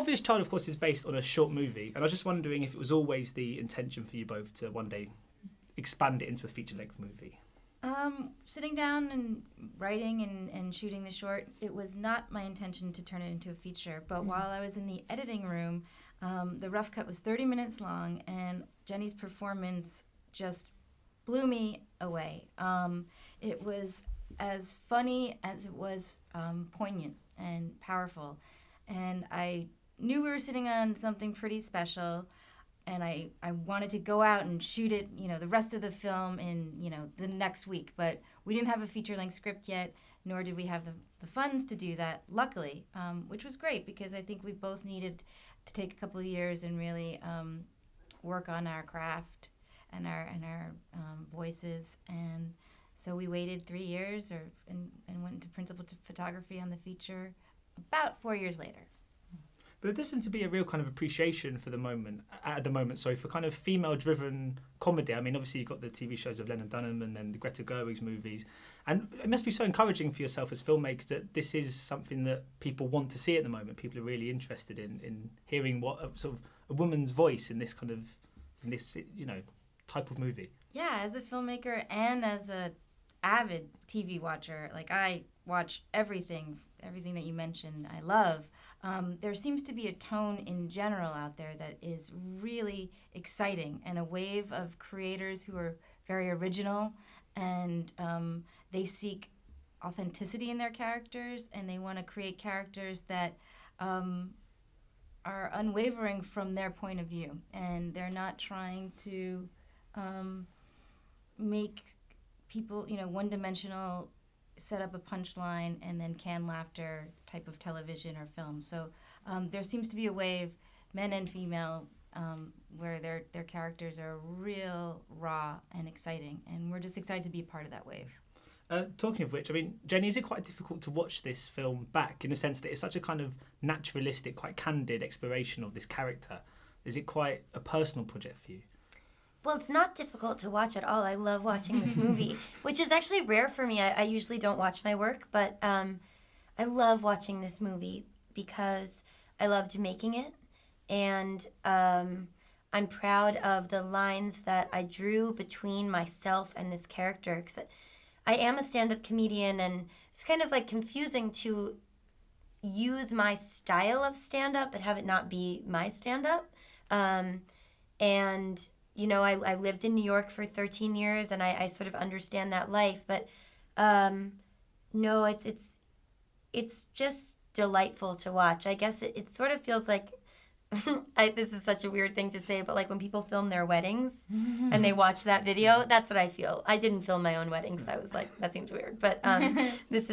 Obvious Child, of course, is based on a short movie, and I was just wondering if it was always the intention for you both to one day expand it into a feature-length movie. Sitting down and writing and shooting the short, it was not my intention to turn it into a feature. But while I was in the editing room, the rough cut was 30 minutes long, and Jenny's performance just blew me away. It was as funny as it was poignant and powerful. And I knew we were sitting on something pretty special. And I wanted to go out and shoot it, the rest of the film in, the next week. But we didn't have a feature-length script yet, nor did we have the funds to do that, luckily, which was great because I think we both needed to take a couple of years and really work on our craft and our voices. And so we waited 3 years and went into principal photography on the feature about 4 years later. But there does seem to be a real kind of appreciation for for kind of female-driven comedy. I mean, obviously you've got the TV shows of Lena Dunham and then the Greta Gerwig's movies. And it must be so encouraging for yourself as filmmakers that this is something that people want to see at the moment. People are really interested in hearing what a woman's voice in this type of movie. Yeah, as a filmmaker and as a avid TV watcher, I watch everything that you mentioned I love. There seems to be a tone in general out there that is really exciting and a wave of creators who are very original and they seek authenticity in their characters and they want to create characters that are unwavering from their point of view, and they're not trying to make people, one-dimensional, set up a punchline and then canned laughter type of television or film. So there seems to be a wave, men and female, where their characters are real raw and exciting, and we're just excited to be a part of that wave. Talking of which, I mean, Jenny, is it quite difficult to watch this film back in the sense that it's such a kind of naturalistic, quite candid exploration of this character? Is it quite a personal project for you? Well, it's not difficult to watch at all. I love watching this movie, which is actually rare for me. I usually don't watch my work, but I love watching this movie because I loved making it, and I'm proud of the lines that I drew between myself and this character. 'Cause I am a stand-up comedian, and it's kind of confusing to use my style of stand-up but have it not be my stand-up. And I lived in New York for 13 years, and I sort of understand that life. But no, it's just delightful to watch. I guess it sort of feels like, this is such a weird thing to say, but when people film their weddings and they watch that video, that's what I feel. I didn't film my own wedding, so I was like, that seems weird. But this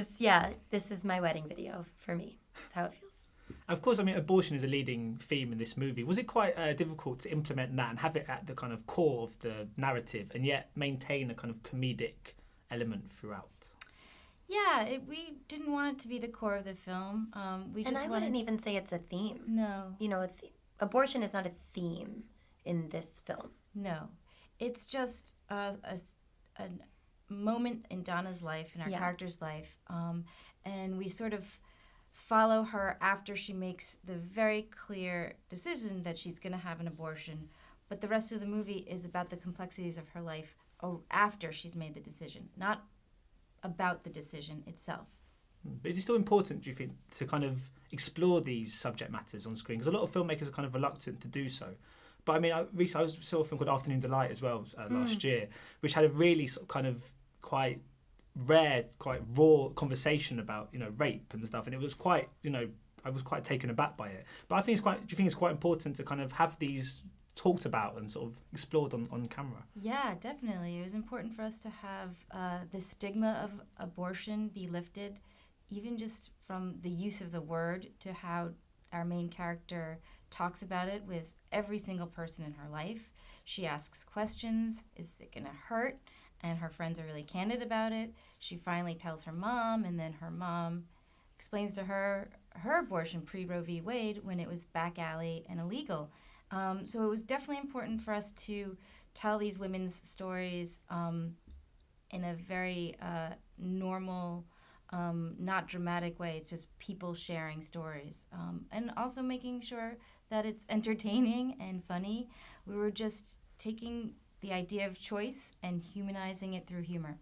is my wedding video for me. That's how it feels. Of course, I mean, abortion is a leading theme in this movie. Was it quite difficult to implement that and have it at the kind of core of the narrative and yet maintain a kind of comedic element throughout? Yeah, we didn't want it to be the core of the film. Wouldn't even say it's a theme. No. Abortion is not a theme in this film. No. It's just a moment in Donna's life, in our character's life, and we sort of follow her after she makes the very clear decision that she's going to have an abortion. But the rest of the movie is about the complexities of her life after she's made the decision, not about the decision itself. But is it still important, do you think, to kind of explore these subject matters on screen? Because a lot of filmmakers are kind of reluctant to do so. But I mean, I saw a film called Afternoon Delight as well last year, which had a really sort of kind of quite rare, quite raw conversation about rape and stuff, and it was quite I was quite taken aback by it. But I think do you think it's quite important to kind of have these talked about and sort of explored on camera? Yeah, definitely. It was important for us to have the stigma of abortion be lifted, even just from the use of the word to how our main character talks about it with every single person in her life. She asks questions. Is it going to hurt? And her friends are really candid about it. She finally tells her mom, and then her mom explains to her abortion pre-Roe v. Wade when it was back alley and illegal. So it was definitely important for us to tell these women's stories in a very normal not dramatic way. It's just people sharing stories, and also making sure that it's entertaining and funny. We were just taking the idea of choice and humanizing it through humor.